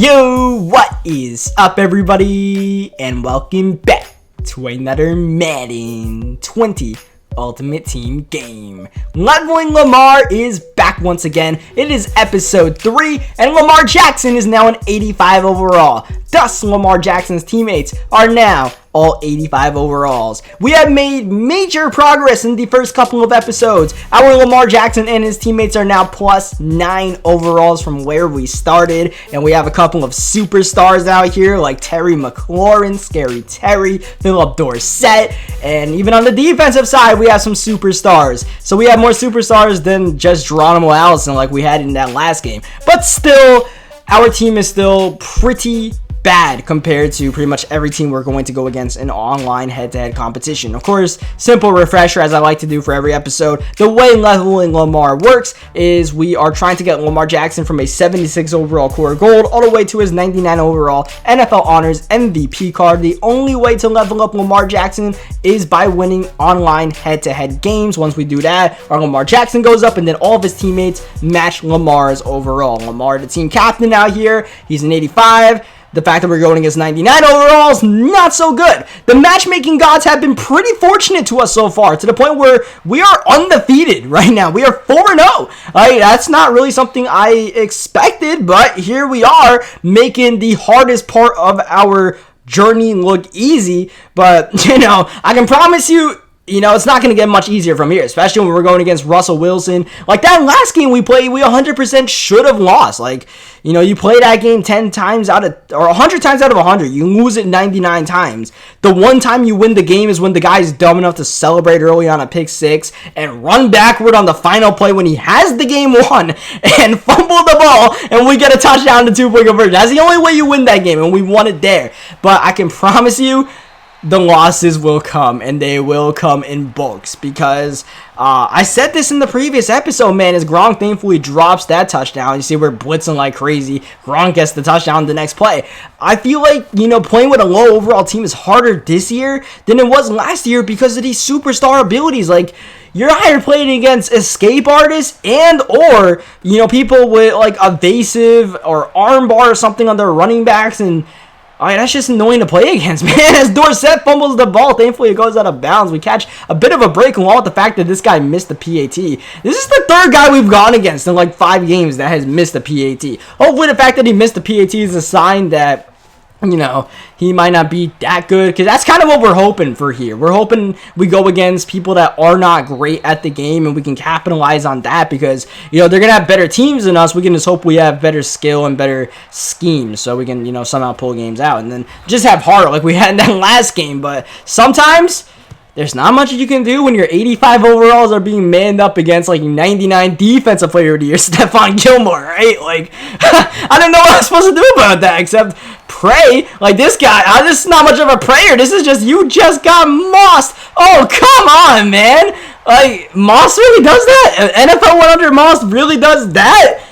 Yo, what is up everybody, and welcome back to another Madden 20 Ultimate Team game. Leveling Lamar is back once again. It is episode 3, and Lamar Jackson is now an 85 overall. Thus, Lamar Jackson's teammates are now all 85 overalls. We have made major progress in the first couple of episodes. Our Lamar Jackson and his teammates are now plus 9 overalls from where we started, and we have a couple of superstars out here like Terry McLaurin, Scary Terry, Philip Dorsett, and even on the defensive side we have some superstars. So we have more superstars than just Geronimo Allison like we had in that last game. But still, our team is still pretty bad compared to pretty much every team we're going to go against in online head-to-head competition. Of course, simple refresher as I like to do for every episode, the way leveling Lamar works is we are trying to get Lamar Jackson from a 76 overall core gold all the way to his 99 overall NFL honors MVP card. The only way to level up Lamar Jackson is by winning online head-to-head games. Once we do that, our Lamar Jackson goes up and then all of his teammates match Lamar's overall. Lamar, the team captain out here, he's an 85. The fact that we're going against 99 overalls, not so good. The matchmaking gods have been pretty fortunate to us so far, to the point where we are undefeated right now. We are 4-0. That's not really something I expected, but here we are making the hardest part of our journey look easy. But, I can promise you, it's not going to get much easier from here, especially when we're going against Russell Wilson. Like that last game we played, we 100% should have lost. You play that game 10 times out of, or 100 times out of 100. You lose it 99 times. The one time you win the game is when the guy's dumb enough to celebrate early on a pick 6 and run backward on the final play when he has the game won and fumble the ball and we get a touchdown to 2-point conversion. That's the only way you win that game, and we won it there. But I can promise you, the losses will come, and they will come in bulks, because I said this in the previous episode, man, as Gronk thankfully drops that touchdown. You see we're blitzing like crazy. Gronk gets the touchdown the next play. I feel like, playing with a low overall team is harder this year than it was last year because of these superstar abilities. Like, you're either playing against escape artists and or, people with like evasive or armbar or something on their running backs, and that's just annoying to play against, man. As Dorsett fumbles the ball, thankfully it goes out of bounds. We catch a bit of a break along with the fact that this guy missed the PAT. This is the third guy we've gone against in like 5 games that has missed the PAT. Hopefully the fact that he missed the PAT is a sign that, he might not be that good, because that's kind of what we're hoping for here. We're hoping we go against people that are not great at the game, and we can capitalize on that, because, they're going to have better teams than us. We can just hope we have better skill and better schemes, so we can, somehow pull games out, and then just have heart like we had in that last game. But sometimes there's not much you can do when your 85 overalls are being manned up against like 99 defensive player of the year, Stephon Gilmore, right? Like, I don't know what I'm supposed to do about that except pray. Like, this guy, this is not much of a prayer. This is just, you just got mossed. Oh, come on, man. Like, Moss really does that? NFL 100 Moss really does that?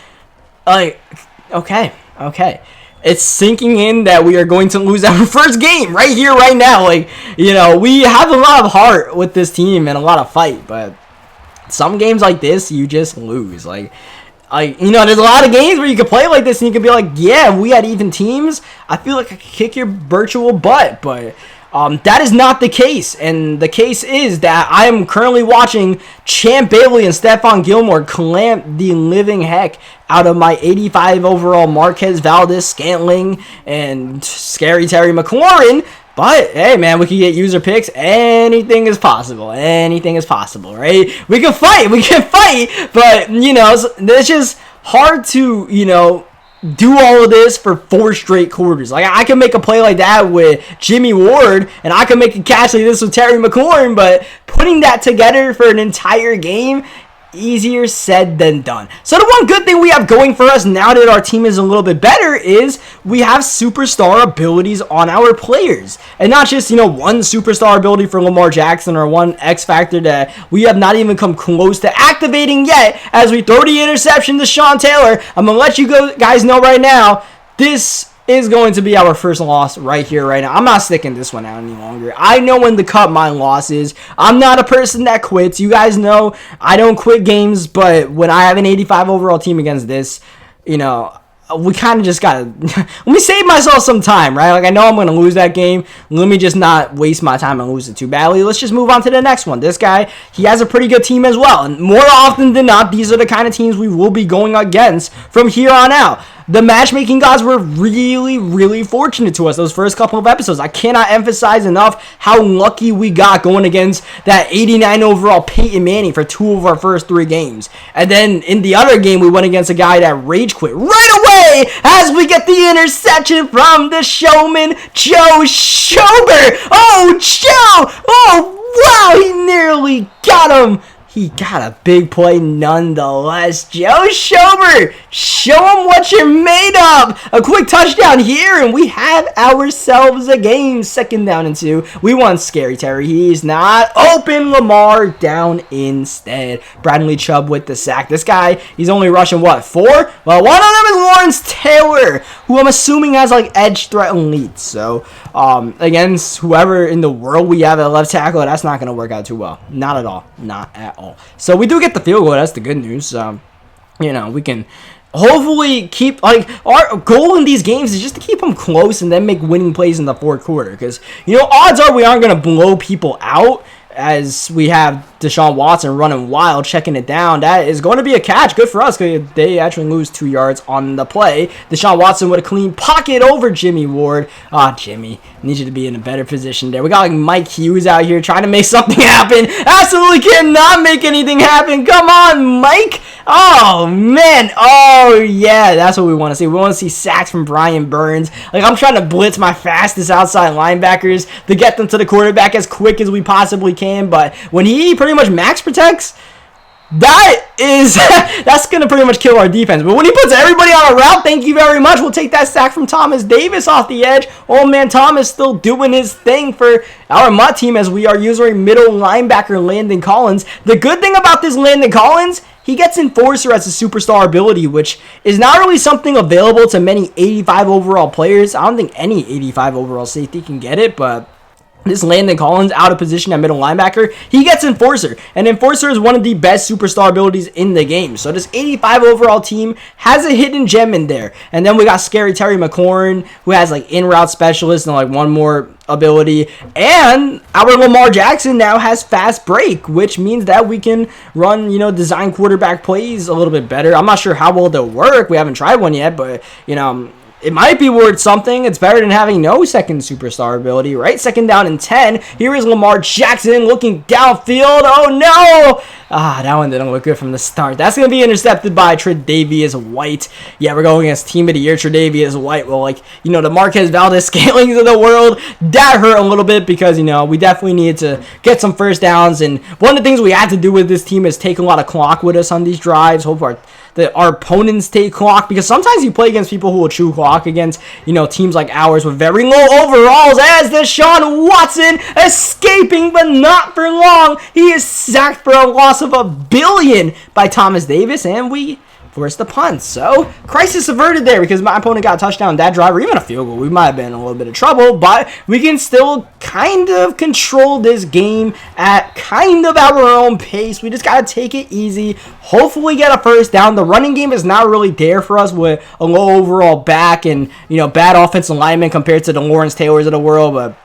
Like, okay. It's sinking in that we are going to lose our first game right here, right now. Like, we have a lot of heart with this team and a lot of fight, but some games like this, you just lose. Like, there's a lot of games where you can play like this and you can be like, yeah, we had even teams, I feel like I could kick your virtual butt, but that is not the case. And the case is that I am currently watching Champ Bailey and Stephon Gilmore clamp the living heck out of my 85 overall Marquez Valdes-Scantling and Scary Terry McLaurin. But, hey, man, we can get user picks. Anything is possible. Anything is possible, right? We can fight. But, it's just hard to, do all of this for 4 straight quarters. Like, I can make a play like that with Jimmy Ward, and I can make a catch like this with Terry McLaurin, but putting that together for an entire game, easier said than done. So the one good thing we have going for us now that our team is a little bit better is we have superstar abilities on our players. And not just, one superstar ability for Lamar Jackson or one X factor that we have not even come close to activating yet as we throw the interception to Sean Taylor. I'm going to let you guys know right now, this is going to be our first loss right here, right now. I'm not sticking this one out any longer. I know when to cut my losses. I'm not a person that quits. You guys know I don't quit games, but when I have an 85 overall team against this, we kind of just gotta let me save myself some time, right? Like, I know I'm gonna lose that game. Let me just not waste my time and lose it too badly. Let's just move on to the next one. This guy, he has a pretty good team as well, and more often than not, these are the kind of teams we will be going against from here on out. The matchmaking gods were really, really fortunate to us those first couple of episodes. I cannot emphasize enough how lucky we got going against that 89 overall Peyton Manning for 2 of our first 3 games. And then in the other game, we went against a guy that rage quit right away as we get the interception from the showman, Joe Schober. Oh, Joe! Oh, wow! He nearly got him. He got a big play nonetheless. Joe Schober, show him what you're made of. A quick touchdown here, and we have ourselves a game. 2nd down and 2. We want Scary Terry. He's not open. Lamar down instead. Bradley Chubb with the sack. This guy, he's only rushing, what, 4? Well, one of them is Lawrence Taylor, who I'm assuming has, like, edge threat elite. So, against whoever in the world we have at left tackle, that's not going to work out too well. Not at all. Not at all. So we do get the field goal. That's the good news. You know, we can hopefully keep, like, our goal in these games is just to keep them close and then make winning plays in the 4th quarter. Because, you know, odds are we aren't going to blow people out as we have Deshaun Watson running wild, checking it down. That is going to be a catch. Good for us because they actually lose 2 yards on the play. Deshaun Watson with a clean pocket over Jimmy Ward. Jimmy, need you to be in a better position there. We got, like, Mike Hughes out here trying to make something happen. Absolutely cannot make anything happen. Come on, Mike. Oh, man. Oh, yeah, that's what we want to see. We want to see sacks from Brian Burns. Like, I'm trying to blitz my fastest outside linebackers to get them to the quarterback as quick as we possibly can. But when he pretty much max protects, that's going to pretty much kill our defense. But when he puts everybody on a route, thank you very much. We'll take that sack from Thomas Davis off the edge. Old man Thomas still doing his thing for our MUT team as we are using a middle linebacker, Landon Collins. The good thing about this Landon Collins, he gets Enforcer as a superstar ability, which is not really something available to many 85 overall players. I don't think any 85 overall safety can get it, but this Landon Collins out of position at middle linebacker, he gets Enforcer. And Enforcer is one of the best superstar abilities in the game. So this 85 overall team has a hidden gem in there. And then we got Scary Terry McLaurin, who has like in-route specialist and like one more ability. And our Lamar Jackson now has fast break, which means that we can run, you know, design quarterback plays a little bit better. I'm not sure how well they'll work. We haven't tried one yet, but, you know, it might be worth something. It's better than having no second superstar ability, right? 2nd down and 10. Here is Lamar Jackson looking downfield. Oh, no! That one didn't look good from the start. That's going to be intercepted by Tre'Davious White. Yeah, we're going against Team of the Year, Tre'Davious White. Well, like, you know, the Marquez Valdez Scalings of the world, that hurt a little bit because, you know, we definitely needed to get some first downs. And one of the things we had to do with this team is take a lot of clock with us on these drives. Hope our opponents take clock, because sometimes you play against people who will chew clock against, you know, teams like ours with very low overalls, as Deshaun Watson escaping, but not for long. He is sacked for a loss of $1 billion by Thomas Davis, and we force the punt. So, crisis averted there because my opponent got a touchdown that drive, or even a field goal. We might have been in a little bit of trouble, but we can still kind of control this game at kind of our own pace. We just got to take it easy, hopefully get a first down. The running game is not really there for us with a low overall back and, you know, bad offensive linemen compared to the Lawrence Taylors of the world, but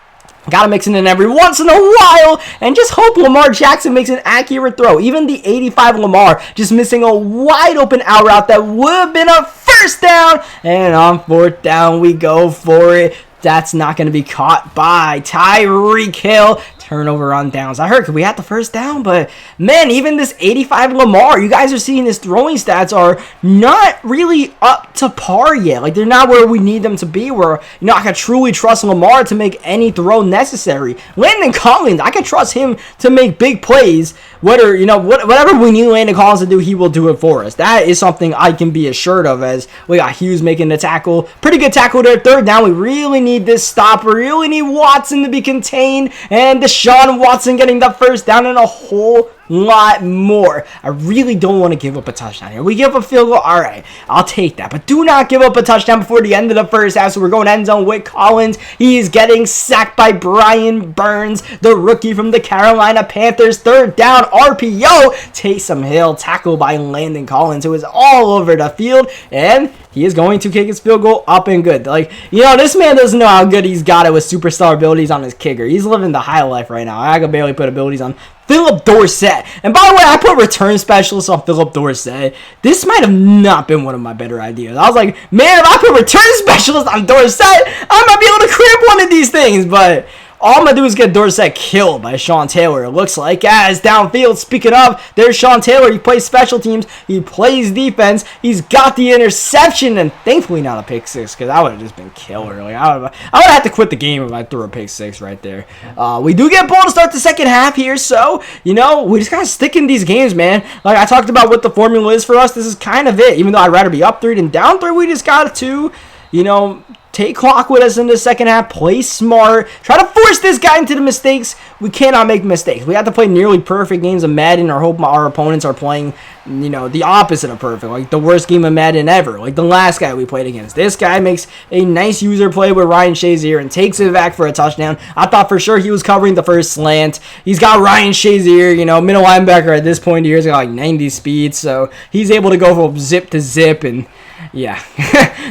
gotta mix it in every once in a while and just hope Lamar Jackson makes an accurate throw. Even the 85 Lamar just missing a wide open out route that would have been a first down. And on 4th down, we go for it. That's not going to be caught by Tyreek Hill. Turnover on downs. I heard because we had the first down, but man, even this 85 Lamar, you guys are seeing his throwing stats are not really up to par yet. Like, they're not where we need them to be, where, you know, I can truly trust Lamar to make any throw necessary. Landon Collins, I can trust him to make big plays. Whether, you know, whatever we need Landon Collins to do, he will do it for us. That is something I can be assured of, as we got Hughes making the tackle. Pretty good tackle there. 3rd down, we really need this stop. We really need Watson to be contained, and Deshaun Watson getting the first down and a whole lot more. I really don't want to give up a touchdown here. We give up a field goal, all right, I'll take that. But do not give up a touchdown before the end of the first half. So we're going end zone with Collins. He is getting sacked by Brian Burns, the rookie from the Carolina Panthers. Third down, RPO. Taysom Hill, tackle by Landon Collins, who is all over the field. And he is going to kick his field goal up and good. Like, this man doesn't know how good he's got it with superstar abilities on his kicker. He's living the high life right now. I can barely put abilities on Philip Dorsett. And by the way, I put return specialist on Philip Dorsett. This might have not been one of my better ideas. I was like, man, if I put return specialist on Dorsett, I might be able to crimp one of these things. But all I'm going to do is get Dorsett killed by Sean Taylor, it looks like. As downfield, speaking of, there's Sean Taylor. He plays special teams. He plays defense. He's got the interception, and thankfully not a pick six, because I would have just been killer. Like, I would have had to quit the game if I threw a pick six right there. We do get ball to start the second half here, so, we just got to stick in these games, man. Like I talked about what the formula is for us, this is kind of it. Even though I'd rather be up 3 than down 3, we just got to, take clock with us in the second half, play smart, try to force this guy into the mistakes. We cannot make mistakes. We have to play nearly perfect games of Madden or hope our opponents are playing, the opposite of perfect, like the worst game of Madden ever, like the last guy we played against. This guy makes a nice user play with Ryan Shazier and takes it back for a touchdown. I thought for sure he was covering the first slant. He's got Ryan Shazier, middle linebacker at this point here. He's got like 90 speed, so he's able to go from zip to zip, and yeah,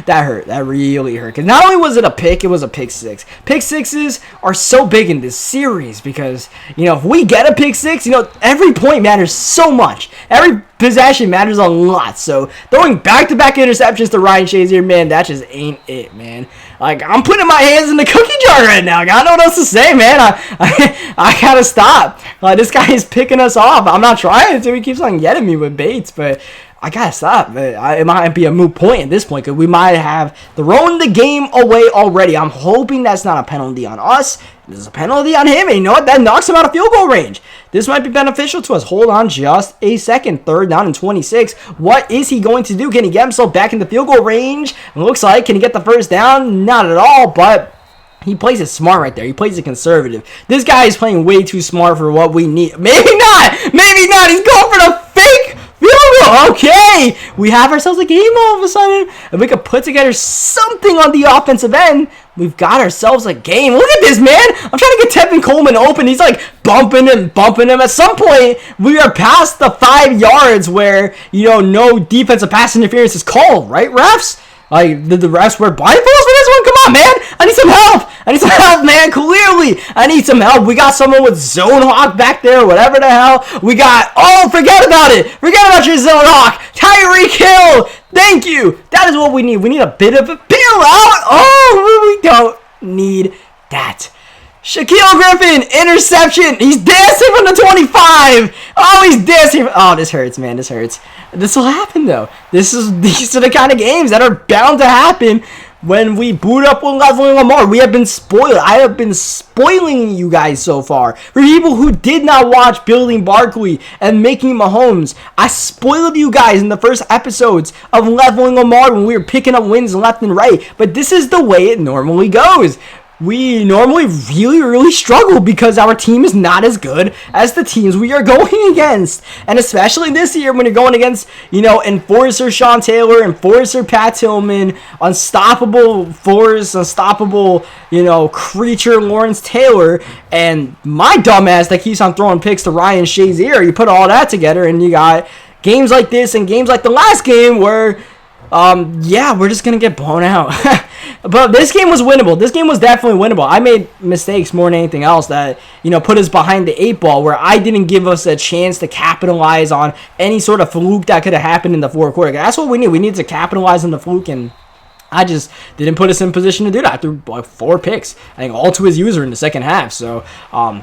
that hurt. That really hurt. Because not only was it a pick, it was a pick six. Pick sixes are so big in this series because, if we get a pick six, every point matters so much. Every possession matters a lot. So throwing back-to-back interceptions to Ryan Shazier, man, that just ain't it, man. Like, I'm putting my hands in the cookie jar right now. I don't know what else to say, man. I gotta stop. This guy is picking us off. I'm not trying to. He keeps on getting me with baits, but I gotta stop. It might be a moot point at this point because we might have thrown the game away already. I'm hoping that's not a penalty on us. This is a penalty on him, and you know what? That knocks him out of field goal range. This might be beneficial to us. Hold on just a second. Third down and 26. What is he going to do? Can he get himself back in the field goal range? It looks like. Can he get the first down? Not at all, but he plays it smart right there. He plays it conservative. This guy is playing way too smart for what we need. Maybe not. Maybe not. He's going for the fake field goal. Okay. We have ourselves a game all of a sudden. If we could put together something on the offensive end, we've got ourselves a game. Look at this, man. I'm trying to get Tevin Coleman open. He's like bumping him. At some point, we are past the 5 yards where, no defensive pass interference is called, right, refs? Like, did the refs wear blindfolds for this one? Come on, man. I need some help. Man. Clearly, I need some help. We got someone with Zone Hawk back there, whatever the hell. We got, forget about it. Forget about your Zone Hawk. Tyreek Hill. Thank you. That is what we need. We need a bit of a bailout. Oh, we don't need that. Shaquille Griffin, interception. He's dancing from the 25. Oh, he's dancing. Oh, this hurts, man. This hurts. This will happen, though. These are the kind of games that are bound to happen when we boot up with Lamar. We have been spoiled. I have been spoiling you guys so far. For people who did not watch Building Barkley and Making Mahomes, I spoiled you guys in the first episodes of Leveling Lamar when we were picking up wins left and right. But this is the way it normally goes. We normally really struggle because our team is not as good as the teams we are going against. And especially this year when you're going against, Enforcer Sean Taylor, Enforcer Pat Tillman, Unstoppable Force, Unstoppable, Creature Lawrence Taylor, and my dumbass that keeps on throwing picks to Ryan Shazier. You put all that together and you got games like this and games like the last game where we're just going to get blown out. But this game was winnable. This game was definitely winnable. I made mistakes more than anything else that, put us behind the 8 ball where I didn't give us a chance to capitalize on any sort of fluke that could have happened in the fourth quarter. That's what we need. We need to capitalize on the fluke, and I just didn't put us in position to do that. I threw like 4 picks, I think, all to his user in the second half. So,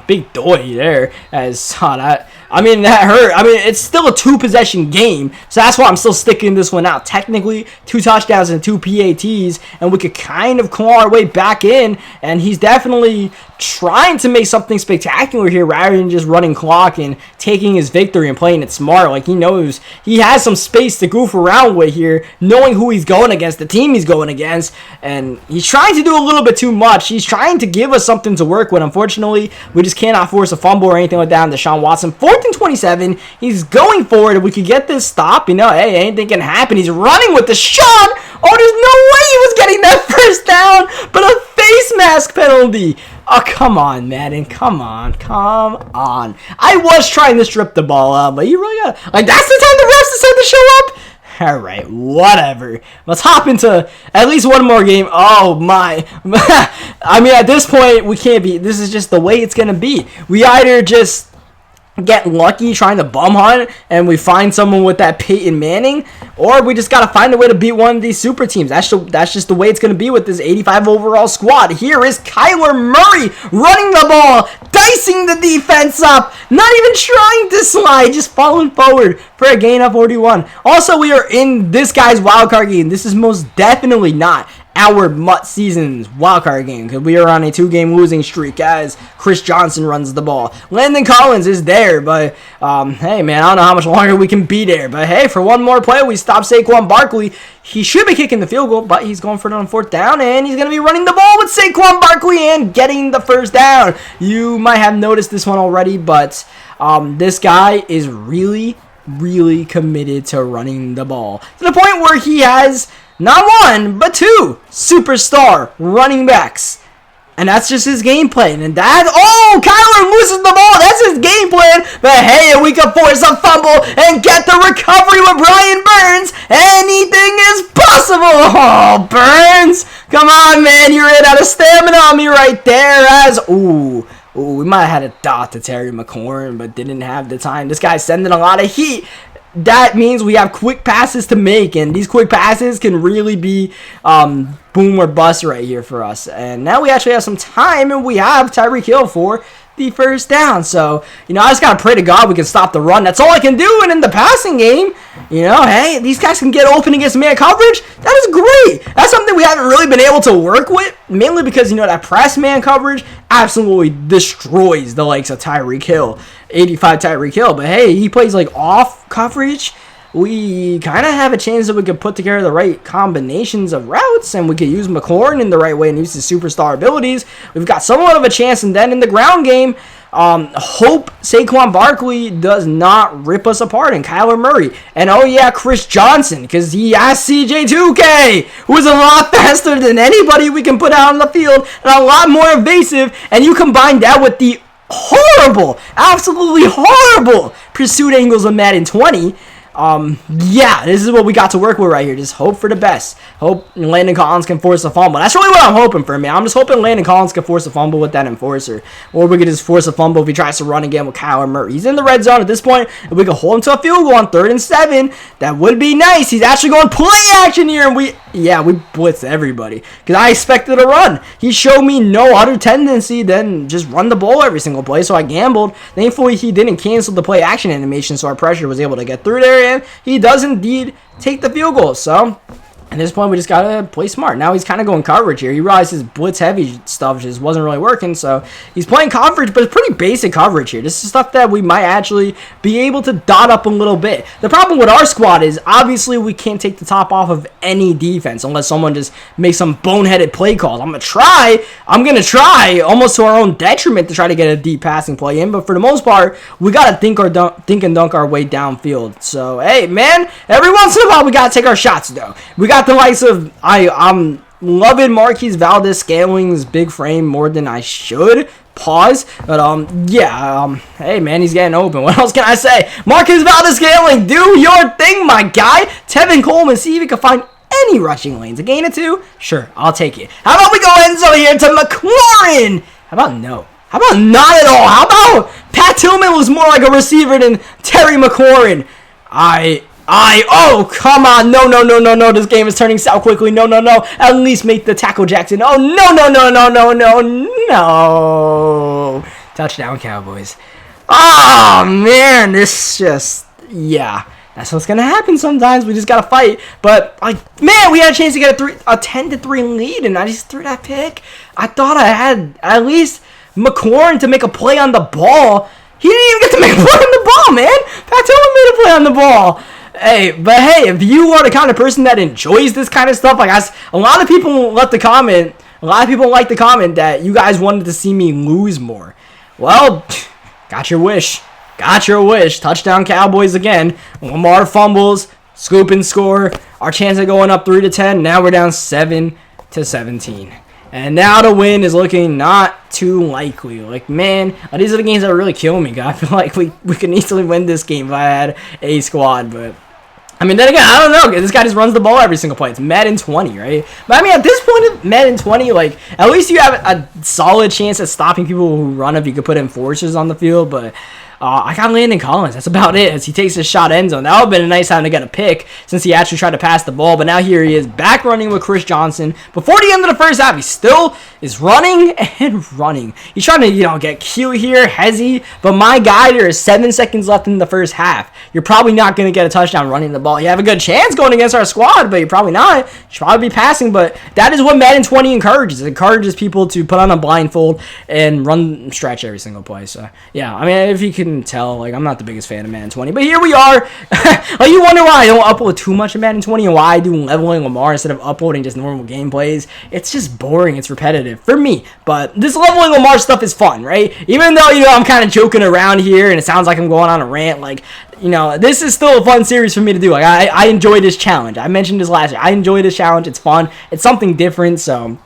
big doy there as saw that. That hurt. It's still a 2-possession game, so that's why I'm still sticking this one out. Technically, 2 touchdowns and 2 PATs, and we could kind of claw our way back in, and he's definitely trying to make something spectacular here rather than just running clock and taking his victory and playing it smart. Like, he knows he has some space to goof around with here, knowing who he's going against, the team he's going going against, and he's trying to do a little bit too much. He's trying to give us something to work with. Unfortunately, we just cannot force a fumble or anything like that on Deshaun Watson. 4th and 27. He's going for it. If we could get this stop, you know, hey, anything can happen. He's running with Deshaun. Oh, there's no way he was getting that first down, but a face mask penalty. Oh, come on, Madden. Come on. I was trying to strip the ball out, but you really got... Like, that's the time the refs decide to show up? Alright, whatever. Let's hop into at least one more game. Oh, my. I mean, at this point, we can't be... This is just the way it's going to be. We either just get lucky trying to bum hunt and we find someone with that Peyton Manning, or we just got to find a way to beat one of these super teams. That's just the way it's going to be with this 85 overall squad. Here is Kyler Murray running the ball, dicing the defense up, not even trying to slide, just falling forward for a gain of 41. Also, we are in this guy's wildcard game. This is most definitely not our MUT season's wildcard game, because we are on a 2-game losing streak as Chris Johnson runs the ball. Landon Collins is there, but hey, man, I don't know how much longer we can be there. But hey, for one more play, we stop Saquon Barkley. He should be kicking the field goal, but he's going for it on 4th down, and he's going to be running the ball with Saquon Barkley and getting the first down. You might have noticed this one already, but this guy is really committed to running the ball to the point where he has not one, but 2 superstar running backs. And that's just his game plan. And that, oh, Kyler loses the ball. That's his game plan. But hey, we can force a fumble and get the recovery with Brian Burns. Anything is possible. Oh, Burns. Come on, man. You ran out of stamina on me right there. Ooh, we might have had a dot to Terry McLaurin, but didn't have the time. This guy's sending a lot of heat. That means we have quick passes to make, and these quick passes can really be boom or bust right here for us. And now we actually have some time, and we have Tyreek Hill for the first down. So, you know, I just got to pray to God we can stop the run. That's all I can do. And in the passing game, you know, hey, these guys can get open against man coverage. That is great. That's something we haven't really been able to work with, mainly because, you know, that press man coverage absolutely destroys the likes of Tyreek Hill, 85 Tyreek Hill. But hey, he plays like off coverage. We kind of have a chance that we could put together the right combinations of routes, and we could use McLaurin in the right way and use his superstar abilities. We've got somewhat of a chance, and then in the ground game, hope Saquon Barkley does not rip us apart, and Kyler Murray. And oh yeah, Chris Johnson, because he has CJ2K, who is a lot faster than anybody we can put out on the field, and a lot more evasive, and you combine that with the horrible, absolutely horrible pursuit angles of Madden 20. Yeah, this is what we got to work with right here. Just hope for the best. Hope Landon Collins can force a fumble. That's really what I'm hoping for, man. I'm just hoping Landon Collins can force a fumble with that enforcer. Or we could just force a fumble if he tries to run again with Kyler Murray. He's in the red zone at this point. If we could hold him to a field goal on 3rd and 7, that would be nice. He's actually going play action here, and we blitzed everybody. Because I expected a run. He showed me no other tendency than just run the ball every single play, so I gambled. Thankfully, he didn't cancel the play action animation, so our pressure was able to get through there, and he does indeed take the field goal. So at this point, we just got to play smart. Now he's kind of going coverage here. He realized his blitz-heavy stuff just wasn't really working, so he's playing coverage, but it's pretty basic coverage here. This is stuff that we might actually be able to dot up a little bit. The problem with our squad is, obviously, we can't take the top off of any defense unless someone just makes some boneheaded play calls. I'm going to try, almost to our own detriment, to try to get a deep passing play in, but for the most part, we got to think and dunk our way downfield. So, hey, man, every once in a while, we got to take our shots, though. We got the likes of, I'm loving Marquise Valdes-Scaling's big frame more than I should. Pause. But, hey, man, he's getting open. What else can I say? Marquise Valdes-Scaling, do your thing, my guy. Tevin Coleman, see if he can find any rushing lanes. A gain of 2? Sure, I'll take it. How about we go Enzo here to McLaurin? How about no? How about not at all? How about Pat Tillman was more like a receiver than Terry McLaurin? Oh, come on. No. This game is turning south quickly. No. At least make the tackle, Jackson. Oh, no. Touchdown, Cowboys. Oh, man. This just, yeah. That's what's going to happen sometimes. We just got to fight. But, man, we had a chance to get a 10-3 lead, and I just threw that pick. I thought I had at least McLaurin to make a play on the ball. He didn't even get to make a play on the ball, man. Pat Tillman made a play on the ball. Hey, but hey, if you are the kind of person that enjoys this kind of stuff, like a lot of people left the comment, a lot of people like the comment that you guys wanted to see me lose more. Well, got your wish. Got your wish. Touchdown Cowboys again. Lamar fumbles, scoop and score. Our chance of going up 3-10. Now we're down 7-17. And now the win is looking not too likely. Like, man, these are the games that really kill me. I feel like we could easily win this game if I had a squad. But, I mean, then again, I don't know. This guy just runs the ball every single play. It's Madden 20, right? But, I mean, at this point of Madden 20, like, at least you have a solid chance at stopping people who run if you could put enforcers on the field. But I got Landon Collins. That's about it. As he takes his shot end zone. That would have been a nice time to get a pick since he actually tried to pass the ball. But now here he is back running with Chris Johnson. Before the end of the first half, he still is running and running. He's trying to, get cute here, hezzy. But my guy, there is 7 seconds left in the first half. You're probably not going to get a touchdown running the ball. You have a good chance going against our squad, but you're probably not. You should probably be passing. But that is what Madden 20 encourages. It encourages people to put on a blindfold and run stretch every single play. So, yeah, I mean, if you can tell, like, I'm not the biggest fan of Madden 20, but here we are. Like, you wonder why I don't upload too much of Madden 20 and why I do leveling Lamar instead of uploading just normal gameplays. It's just boring. It's repetitive for me, but this leveling Lamar stuff is fun, right? Even though, I'm kind of joking around here and it sounds like I'm going on a rant, like, this is still a fun series for me to do. Like, I enjoy this challenge. I mentioned this last year. I enjoy this challenge. It's fun. It's something different, so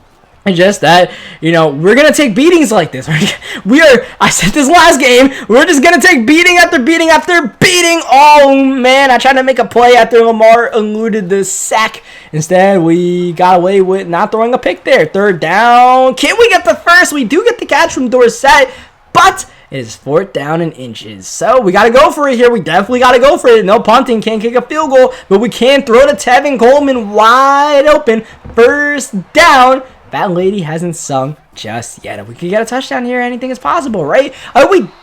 and just that, we're going to take beatings like this. I said this last game, we're just going to take beating after beating after beating. Oh, man, I tried to make a play after Lamar eluded the sack. Instead, we got away with not throwing a pick there. Third down. Can we get the first? We do get the catch from Dorsett, but it is 4th down and inches. So we got to go for it here. We definitely got to go for it. No punting. Can't kick a field goal, but we can throw to Tevin Coleman wide open. First down. That lady hasn't sung just yet. If we could get a touchdown here, anything is possible, right?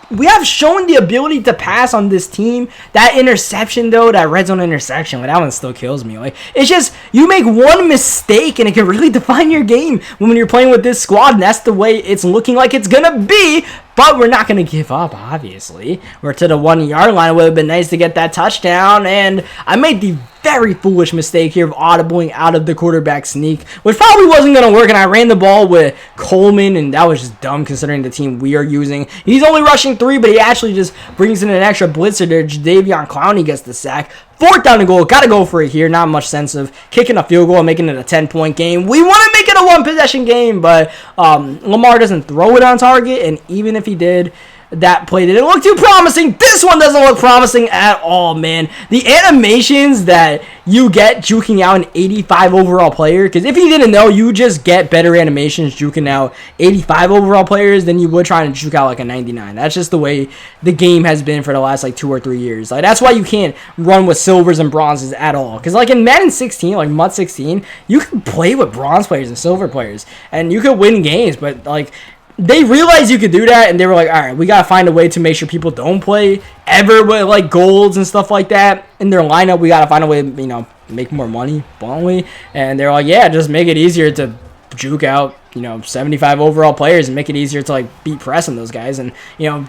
We have shown the ability to pass on this team. That interception, though, that red zone interception, that one still kills me. Like, it's just, you make one mistake and it can really define your game when you're playing with this squad, and that's the way it's looking like it's gonna be. But we're not going to give up, obviously. We're to the 1-yard line. It would have been nice to get that touchdown. And I made the very foolish mistake here of audibling out of the quarterback sneak, which probably wasn't going to work. And I ran the ball with Coleman, and that was just dumb considering the team we are using. He's only rushing 3, but he actually just brings in an extra blitzer there. Jadeveon Clowney gets the sack. 4th down and goal. Got to go for it here. Not much sense of kicking a field goal and making it a 10-point game. We want to make it a 1-possession game, but Lamar doesn't throw it on target, and even if he did, that play didn't look too promising. This one doesn't look promising at all, man. The animations that you get juking out an 85 overall player, because if you didn't know, you just get better animations juking out 85 overall players than you would trying to juke out like a 99. That's just the way the game has been for the last 2 or 3 years. Like, that's why you can't run with silvers and bronzes at all. Because like in Madden 16, like MUT 16, you can play with bronze players and silver players, and you could win games, but like, they realized you could do that, and they were like, all right, we got to find a way to make sure people don't play ever with, like, golds and stuff like that in their lineup. We got to find a way to, make more money, bluntly. And they're like, yeah, just make it easier to juke out, 75 overall players and make it easier to, like, beat press on those guys and,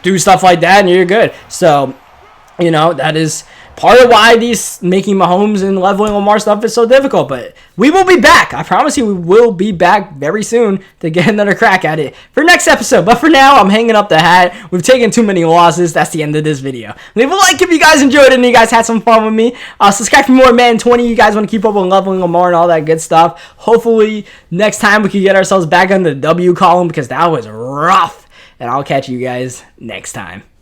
do stuff like that, and you're good. So, that is part of why these making Mahomes and leveling Lamar stuff is so difficult. But we will be back. I promise you we will be back very soon to get another crack at it for next episode. But for now, I'm hanging up the hat. We've taken too many losses. That's the end of this video. Leave a like if you guys enjoyed it and you guys had some fun with me. Subscribe for more Madden 20. You guys want to keep up on leveling Lamar and all that good stuff. Hopefully, next time we can get ourselves back on the W column because that was rough. And I'll catch you guys next time.